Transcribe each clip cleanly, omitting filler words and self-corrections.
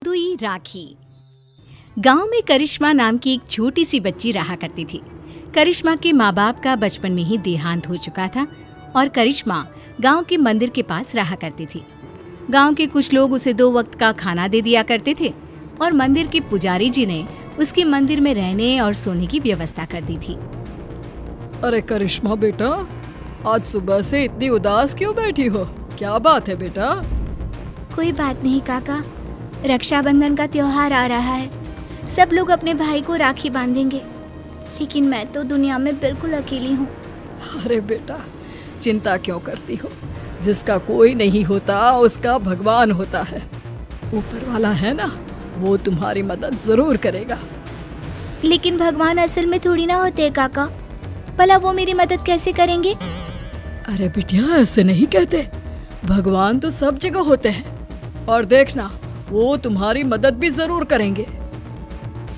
जादुई राखी। गांव में करिश्मा नाम की एक छोटी सी बच्ची रहा करती थी। करिश्मा के माँ बाप का बचपन में ही देहांत हो चुका था और करिश्मा गांव के मंदिर के पास रहा करती थी। गांव के कुछ लोग उसे 2 वक्त का खाना दे दिया करते थे और मंदिर के पुजारी जी ने उसकी मंदिर में रहने और सोने की व्यवस्था कर दी थी। अरे करिश्मा बेटा, आज सुबह से इतनी उदास क्यों बैठी हो? क्या बात है बेटा? कोई बात नहीं काका, रक्षाबंधन का त्योहार आ रहा है। सब लोग अपने भाई को राखी बांधेंगे, लेकिन मैं तो दुनिया में बिल्कुल अकेली हूँ। अरे बेटा, चिंता क्यों करती हो? जिसका कोई नहीं होता उसका भगवान होता है। ऊपर वाला है ना, वो तुम्हारी मदद जरूर करेगा। लेकिन भगवान असल में थोड़ी ना होते काका, भला वो मेरी मदद कैसे करेंगे? अरे बिटिया, ऐसे नहीं कहते। भगवान तो सब जगह होते हैं और देखना, वो तुम्हारी मदद भी जरूर करेंगे।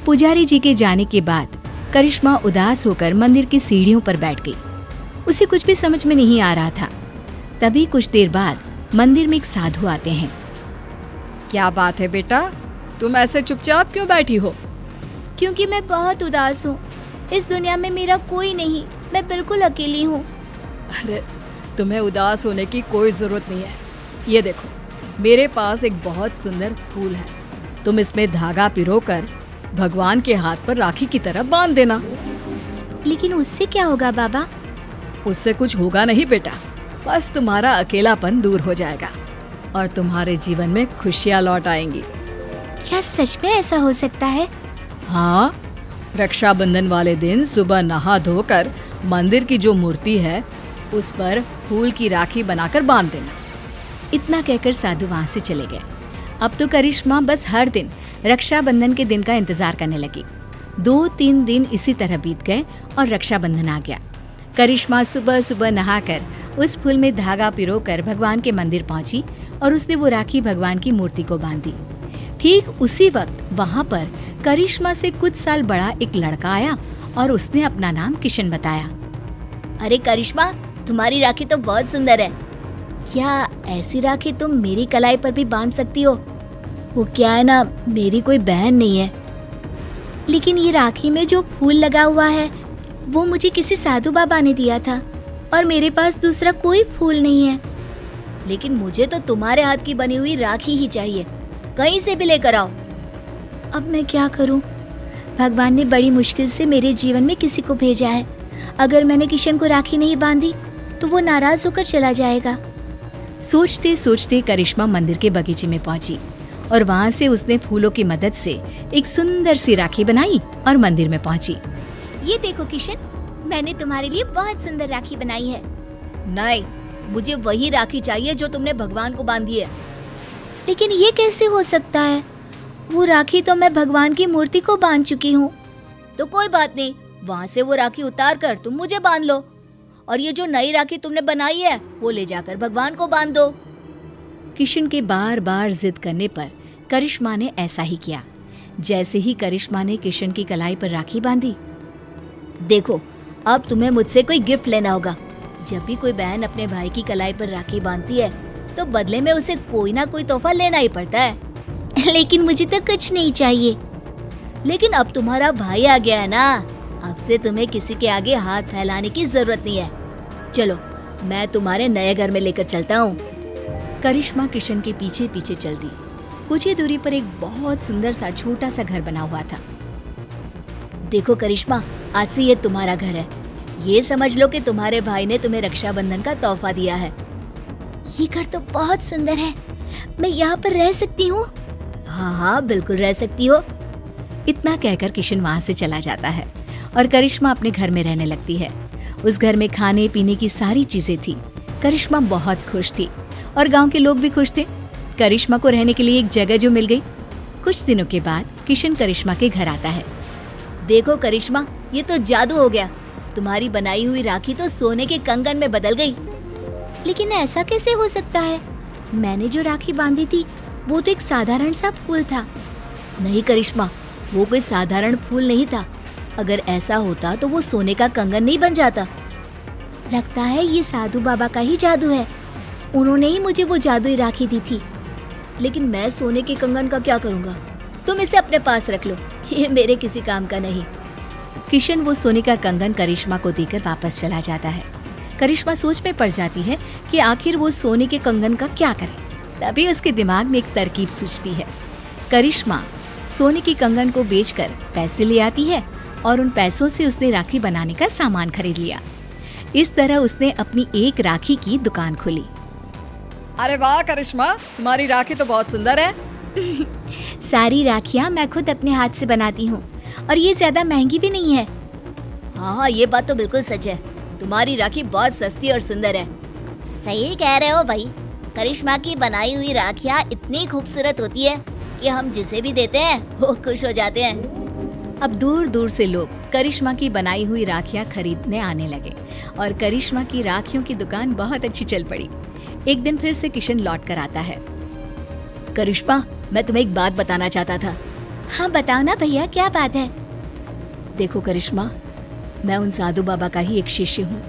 पुजारी जी के जाने के बाद करिश्मा उदास होकर मंदिर की सीढ़ियों पर बैठ गई। उसे कुछ भी समझ में नहीं आ रहा था। तभी कुछ देर बाद मंदिर में एक साधु आते हैं। क्या बात है बेटा, तुम ऐसे चुपचाप क्यों बैठी हो? क्योंकि मैं बहुत उदास हूँ। इस दुनिया में मेरा कोई नहीं, मैं बिल्कुल अकेली हूँ। अरे तुम्हें उदास होने की कोई जरूरत नहीं है। ये देखो, मेरे पास एक बहुत सुंदर फूल है। तुम इसमें धागा पिरोकर भगवान के हाथ पर राखी की तरह बांध देना। लेकिन उससे क्या होगा बाबा? उससे कुछ होगा नहीं बेटा, बस तुम्हारा अकेलापन दूर हो जाएगा और तुम्हारे जीवन में खुशियाँ लौट आएंगी। क्या सच में ऐसा हो सकता है? हाँ, रक्षाबंधन वाले दिन सुबह नहा धोकर मंदिर की जो मूर्ति है उस पर फूल की राखी बनाकर बांध देना। इतना कहकर साधु वहाँ से चले गए। अब तो करिश्मा बस हर दिन रक्षाबंधन के दिन का इंतजार करने लगी। 2-3 दिन इसी तरह बीत गए और रक्षाबंधन आ गया। करिश्मा सुबह सुबह नहाकर उस फूल में धागा पिरोकर भगवान के मंदिर पहुंची और उसने वो राखी भगवान की मूर्ति को बांधी। ठीक उसी वक्त वहाँ पर करिश्मा से कुछ साल बड़ा एक लड़का आया और उसने अपना नाम किशन बताया। अरे करिश्मा, तुम्हारी राखी तो बहुत सुंदर है। क्या ऐसी राखी तुम मेरी कलाई पर भी बांध सकती हो? वो क्या है ना, मेरी कोई बहन नहीं है। लेकिन ये राखी में जो फूल लगा हुआ है वो मुझे किसी साधु बाबा ने दिया था और मेरे पास दूसरा कोई फूल नहीं है। लेकिन मुझे तो तुम्हारे हाथ की बनी हुई राखी ही चाहिए, कहीं से भी लेकर आओ। अब मैं क्या करूं? भगवान ने बड़ी मुश्किल से मेरे जीवन में किसी को भेजा है। अगर मैंने किशन को राखी नहीं बांधी तो वो नाराज होकर चला जाएगा। सोचते सोचते करिश्मा मंदिर के बगीचे में पहुंची और वहाँ से उसने फूलों की मदद से एक सुंदर सी राखी बनाई और मंदिर में पहुंची। ये देखो किशन, मैंने तुम्हारे लिए बहुत सुंदर राखी बनाई है। नहीं, मुझे वही राखी चाहिए जो तुमने भगवान को बांधी है। लेकिन ये कैसे हो सकता है? वो राखी तो मैं भगवान की मूर्ति को बांध चुकी हूँ। तो कोई बात नहीं, वहाँ से वो राखी उतार कर तुम मुझे बांध लो और ये जो नई राखी तुमने बनाई है वो ले जाकर भगवान को बांध दो। किशन के बार बार जिद करने पर करिश्मा ने ऐसा ही किया। जैसे ही करिश्मा ने किशन की कलाई पर राखी बांधी, देखो अब तुम्हें मुझसे कोई गिफ्ट लेना होगा। जब भी कोई बहन अपने भाई की कलाई पर राखी बांधती है तो बदले में उसे कोई ना कोई तोहफा लेना ही पड़ता है। लेकिन मुझे तो कुछ नहीं चाहिए। लेकिन अब तुम्हारा भाई आ गया है ना, अब से तुम्हें किसी के आगे हाथ फैलाने की जरूरत नहीं है। चलो, मैं तुम्हारे नए घर में लेकर चलता हूँ। करिश्मा किशन के पीछे पीछे चल दी। कुछ ही दूरी पर एक बहुत सुंदर सा छोटा सा घर बना हुआ था। देखो करिश्मा, आज से ये तुम्हारा घर है। ये समझ लो कि तुम्हारे भाई ने तुम्हें रक्षाबंधन का तोहफा दिया है। ये घर तो बहुत सुंदर है, मैं यहाँ पर रह सकती हूँ? हाँ हाँ, बिल्कुल रह सकती हो। इतना कहकर किशन वहाँ से चला जाता है और करिश्मा अपने घर में रहने लगती है। उस घर में खाने पीने की सारी चीजें थी। करिश्मा बहुत खुश थी और गांव के लोग भी खुश थे। करिश्मा को रहने के लिए एक जगह जो मिल गई। कुछ दिनों के बाद किशन करिश्मा के घर आता है। देखो करिश्मा, ये तो जादू हो गया। तुम्हारी बनाई हुई राखी तो सोने के कंगन में बदल गई। लेकिन ऐसा कैसे हो सकता है? मैंने जो राखी बांधी थी वो तो एक साधारण सा फूल था। नहीं करिश्मा, वो कोई साधारण फूल नहीं था। अगर ऐसा होता तो वो सोने का कंगन नहीं बन जाता। लगता है ये साधु बाबा का ही जादू है। उन्होंने ही मुझे वो जादुई राखी दी थी। लेकिन मैं सोने के कंगन का क्या करूँगा? तुम इसे अपने पास रख लो, ये मेरे किसी काम का नहीं। किशन वो सोने का कंगन करिश्मा को देकर वापस चला जाता है। करिश्मा सोच में पड़ जाती है कि आखिर वो सोने के कंगन का क्या करे। तभी उसके दिमाग में एक तरकीब सूझती है। करिश्मा सोने की कंगन को बेचकर पैसे ले आती है और उन पैसों से उसने राखी बनाने का सामान खरीद लिया। इस तरह उसने अपनी एक राखी की दुकान खोली। अरे वाह करिश्मा, तुम्हारी राखी तो बहुत सुंदर है। सारी राखियां मैं खुद अपने हाथ से बनाती हूँ और ये ज्यादा महंगी भी नहीं है। हाँ, ये बात तो बिल्कुल सच है। तुम्हारी राखी बहुत सस्ती और सुंदर है। सही कह रहे हो भाई। करिश्मा की बनाई हुई राखियाँ इतनी खूबसूरत होती है कि हम जिसे भी देते हैं वो खुश हो जाते हैं। अब दूर दूर से लोग करिश्मा की बनाई हुई राखियां खरीदने आने लगे और करिश्मा की राखियों की दुकान बहुत अच्छी चल पड़ी। एक दिन फिर से किशन लौट कर आता है। करिश्मा, मैं तुम्हें एक बात बताना चाहता था। हाँ बताओ ना भैया, क्या बात है? देखो करिश्मा, मैं उन साधु बाबा का ही एक शिष्य हूँ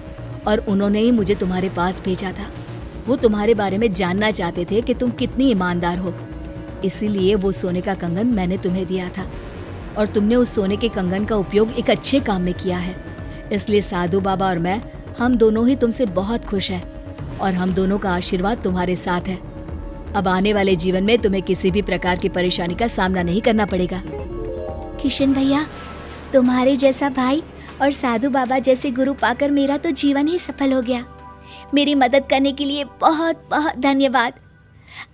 और उन्होंने ही मुझे तुम्हारे पास भेजा था। वो तुम्हारे बारे में जानना चाहते थे कि तुम कितनी ईमानदार हो, इसीलिए वो सोने का कंगन मैंने तुम्हें दिया था और तुमने उस सोने के कंगन का उपयोग एक अच्छे काम में किया है। इसलिए साधु बाबा और मैं, हम दोनों ही तुमसे बहुत खुश हैं और हम दोनों का आशीर्वाद तुम्हारे साथ है। अब आने वाले जीवन में तुम्हें किसी भी प्रकार की परेशानी का सामना नहीं करना पड़ेगा। किशन भैया, तुम्हारे जैसा भाई और साधु बाबा जैसे गुरु पाकर मेरा तो जीवन ही सफल हो गया। मेरी मदद करने के लिए बहुत बहुत धन्यवाद।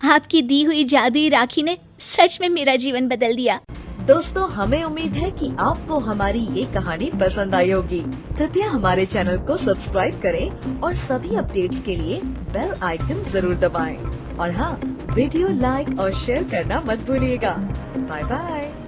आपकी दी हुई जादुई राखी ने सच में मेरा जीवन बदल दिया। दोस्तों, हमें उम्मीद है कि आपको हमारी ये कहानी पसंद आई होगी। कृपया हमारे चैनल को सब्सक्राइब करें और सभी अपडेट्स के लिए बेल आइकन जरूर दबाएं। और हाँ, वीडियो लाइक और शेयर करना मत भूलिएगा। Bye bye.